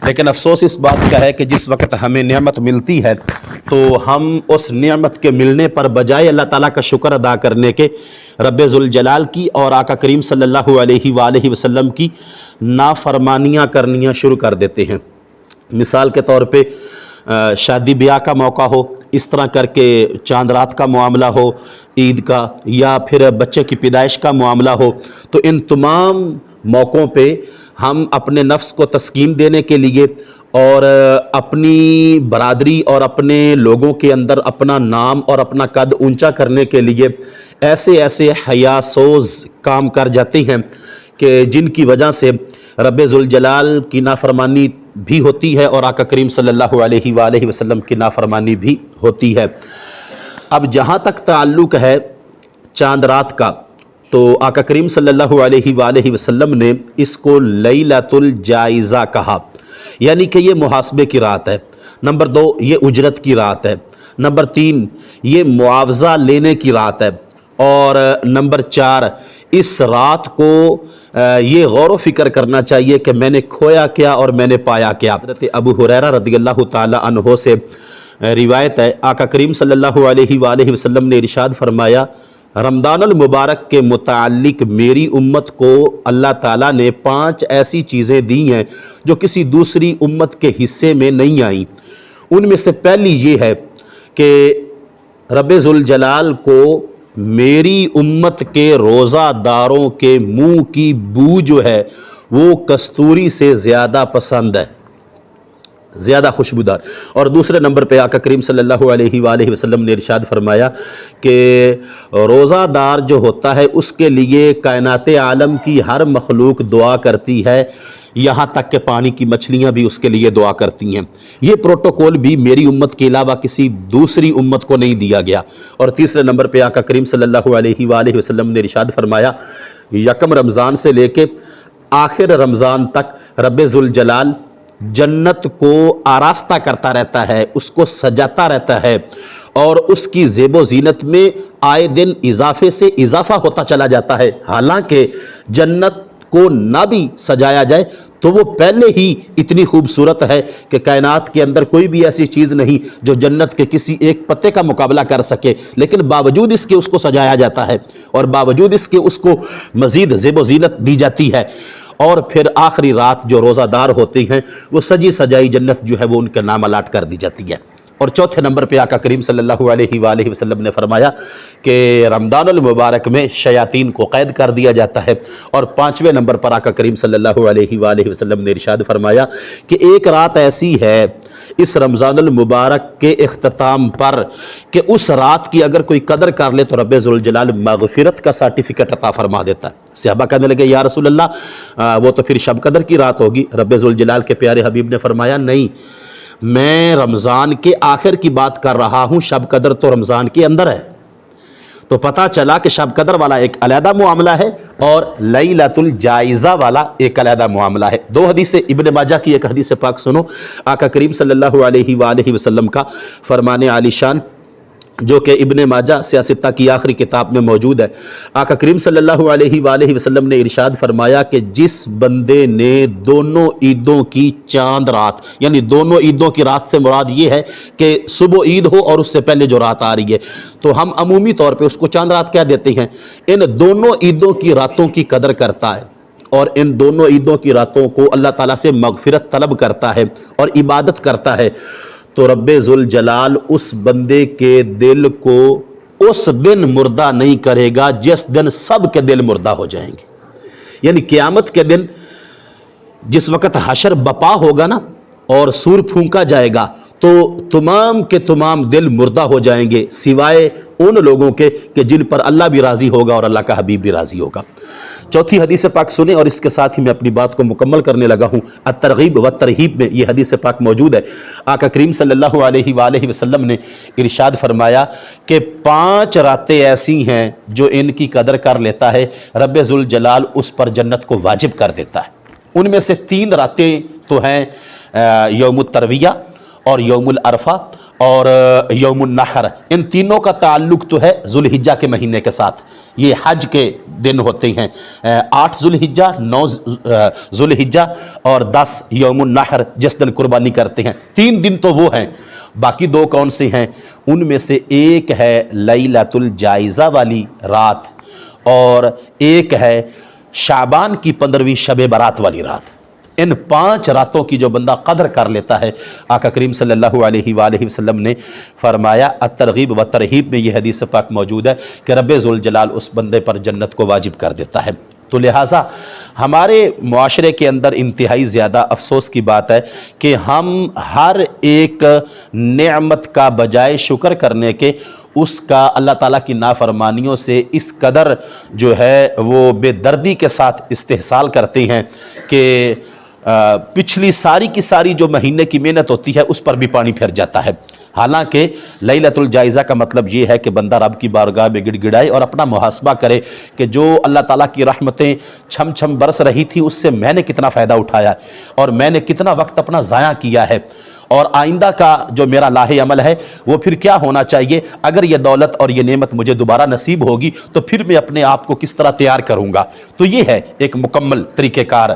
لیکن افسوس اس بات کا ہے کہ جس وقت ہمیں نعمت ملتی ہے تو ہم اس نعمت کے ملنے پر بجائے اللہ تعالیٰ کا شکر ادا کرنے کے رب ذوالجلال کی اور آقا کریم صلی اللہ علیہ وآلہ وسلم کی نافرمانیاں کرنیاں شروع کر دیتے ہیں۔ مثال کے طور پہ شادی بیاہ کا موقع ہو، اس طرح کر کے چاند رات کا معاملہ ہو عید کا، یا پھر بچے کی پیدائش کا معاملہ ہو، تو ان تمام موقعوں پہ ہم اپنے نفس کو تسکین دینے کے لیے اور اپنی برادری اور اپنے لوگوں کے اندر اپنا نام اور اپنا قد اونچا کرنے کے لیے ایسے حیا سوز کام کر جاتے ہیں کہ جن کی وجہ سے رب ذوالجلال کی نافرمانی بھی ہوتی ہے اور آقا کریم صلی اللہ علیہ وآلہ وسلم کی نافرمانی بھی ہوتی ہے۔ اب جہاں تک تعلق ہے چاند رات کا، تو آقا کریم صلی اللہ علیہ وآلہ وسلم نے اس کو لیلۃ الجائزہ کہا، یعنی کہ یہ محاسبے کی رات ہے۔ نمبر 2، یہ اجرت کی رات ہے۔ نمبر 3، یہ معاوضہ لینے کی رات ہے۔ اور نمبر 4، اس رات کو یہ غور و فکر کرنا چاہیے کہ میں نے کھویا کیا اور میں نے پایا کیا۔ حضرت ابو ہریرہ رضی اللہ تعالی عنہ سے روایت ہے، آقا کریم صلی اللہ علیہ وآلہ وسلم نے ارشاد فرمایا، رمضان المبارک کے متعلق میری امت کو اللہ تعالیٰ نے 5 ایسی چیزیں دی ہیں جو کسی دوسری امت کے حصے میں نہیں آئیں۔ ان میں سے پہلی یہ ہے کہ رب ذوالجلال کو میری امت کے روزہ داروں کے منہ کی بو جو ہے وہ کستوری سے زیادہ پسند ہے، زیادہ خوشبودار۔ اور دوسرے نمبر پہ آقا کریم صلی اللہ علیہ وآلہ وسلم نے ارشاد فرمایا کہ روزہ دار جو ہوتا ہے اس کے لیے کائنات عالم کی ہر مخلوق دعا کرتی ہے، یہاں تک کہ پانی کی مچھلیاں بھی اس کے لیے دعا کرتی ہیں۔ یہ پروٹوکول بھی میری امت کے علاوہ کسی دوسری امت کو نہیں دیا گیا۔ اور تیسرے نمبر پہ آقا کریم صلی اللہ علیہ وآلہ وسلم نے ارشاد فرمایا، یکم رمضان سے لے کے آخر رمضان تک رب ذوالجلال جنت کو آراستہ کرتا رہتا ہے، اس کو سجاتا رہتا ہے، اور اس کی زیب و زینت میں آئے دن اضافے سے اضافہ ہوتا چلا جاتا ہے۔ حالانکہ جنت کو نہ بھی سجایا جائے تو وہ پہلے ہی اتنی خوبصورت ہے کہ کائنات کے اندر کوئی بھی ایسی چیز نہیں جو جنت کے کسی ایک پتے کا مقابلہ کر سکے، لیکن باوجود اس کے اس کو سجایا جاتا ہے اور باوجود اس کے اس کو مزید زیب و زینت دی جاتی ہے۔ اور پھر آخری رات جو روزہ دار ہوتی ہیں وہ سجی سجائی جنت جو ہے وہ ان کے نام الاٹ کر دی جاتی ہے۔ اور چوتھے نمبر پہ آقا کریم صلی اللہ علیہ وآلہ وسلم نے فرمایا کہ رمضان المبارک میں شیاطین کو قید کر دیا جاتا ہے۔ اور 5ویں نمبر پر آقا کریم صلی اللہ علیہ وآلہ وسلم نے ارشاد فرمایا کہ ایک رات ایسی ہے اس رمضان المبارک کے اختتام پر کہ اس رات کی اگر کوئی قدر کر لے تو رب ذوالجلال مغفرت کا سرٹیفکیٹ عطا فرما دیتا ہے۔ صحابہ کہنے لگے یا رسول اللہ وہ تو پھر شب قدر کی رات ہوگی۔ رب ذوالجلال کے پیارے حبیب نے فرمایا نہیں، میں رمضان کے آخر کی بات کر رہا ہوں، شب قدر تو رمضان کے اندر ہے۔ تو پتہ چلا کہ شب قدر والا ایک علیحدہ معاملہ ہے اور لیلۃ الجائزہ والا ایک علیحدہ معاملہ ہے۔ 2 حدیث ابن ماجہ کی ایک حدیث پاک سنو، آقا کریم صلی اللہ علیہ وآلہ وسلم کا فرمان عالی شان جو کہ ابن ماجہ سیاستہ کی آخری کتاب میں موجود ہے۔ آقا کریم صلی اللہ علیہ وآلہ وسلم نے ارشاد فرمایا کہ جس بندے نے دونوں عیدوں کی چاند رات، یعنی دونوں عیدوں کی رات سے مراد یہ ہے کہ صبح عید ہو اور اس سے پہلے جو رات آ رہی ہے، تو ہم عمومی طور پہ اس کو چاند رات کہہ دیتے ہیں، ان دونوں عیدوں کی راتوں کی قدر کرتا ہے اور ان دونوں عیدوں کی راتوں کو اللہ تعالیٰ سے مغفرت طلب کرتا ہے اور عبادت کرتا ہے، تو رب ذوالجلال اس بندے کے دل کو اس دن مردہ نہیں کرے گا جس دن سب کے دل مردہ ہو جائیں گے۔ یعنی قیامت کے دن جس وقت حشر بپا ہوگا نا اور سور پھونکا جائے گا تو تمام کے تمام دل مردہ ہو جائیں گے سوائے ان لوگوں کے کہ جن پر اللہ بھی راضی ہوگا اور اللہ کا حبیب بھی راضی ہوگا۔ چوتھی حدیث پاک سنیں اور اس کے ساتھ ہی میں اپنی بات کو مکمل کرنے لگا ہوں۔ الترغیب و ترہیب میں یہ حدیث پاک موجود ہے۔ آقا کریم صلی اللہ علیہ وآلہ وسلم نے ارشاد فرمایا کہ 5 راتیں ایسی ہیں جو ان کی قدر کر لیتا ہے رب ذوالجلال اس پر جنت کو واجب کر دیتا ہے۔ ان میں سے 3 راتیں تو ہیں یوم الترویہ اور یوم العرفہ اور یوم النحر، ان تینوں کا تعلق تو ہے ذوالحجہ کے مہینے کے ساتھ۔ یہ حج کے دن ہوتے ہیں، 8 ذوالحجہ، 9 ذوالحجہ اور 10 یوم النحر جس دن قربانی کرتے ہیں۔ 3 دن تو وہ ہیں، باقی 2 کون سے ہیں؟ ان میں سے ایک ہے لیلۃ الجائزہ والی رات، اور ایک ہے شعبان کی 15ویں شب برات والی رات۔ ان 5 راتوں کی جو بندہ قدر کر لیتا ہے، آقا کریم صلی اللہ علیہ وآلہ وسلم نے فرمایا، الترغیب و ترہیب میں یہ حدیث پاک موجود ہے کہ رب ذوالجلال اس بندے پر جنت کو واجب کر دیتا ہے۔ تو لہٰذا ہمارے معاشرے کے اندر انتہائی زیادہ افسوس کی بات ہے کہ ہم ہر ایک نعمت کا بجائے شکر کرنے کے اس کا اللہ تعالیٰ کی نافرمانیوں سے اس قدر جو ہے وہ بے دردی کے ساتھ استحصال کرتے ہیں کہ پچھلی ساری کی ساری جو مہینے کی محنت ہوتی ہے اس پر بھی پانی پھر جاتا ہے۔ حالانکہ لیلۃ الجائزہ کا مطلب یہ ہے کہ بندہ رب کی بارگاہ میں گڑ گڑائے اور اپنا محاسبہ کرے کہ جو اللہ تعالیٰ کی رحمتیں چھم چھم برس رہی تھی اس سے میں نے کتنا فائدہ اٹھایا اور میں نے کتنا وقت اپنا ضائع کیا ہے، اور آئندہ کا جو میرا لاہ عمل ہے وہ پھر کیا ہونا چاہیے۔ اگر یہ دولت اور یہ نعمت مجھے دوبارہ نصیب ہوگی تو پھر میں اپنے آپ کو کس طرح تیار کروں گا۔ تو یہ ہے ایک مکمل طریقہ کار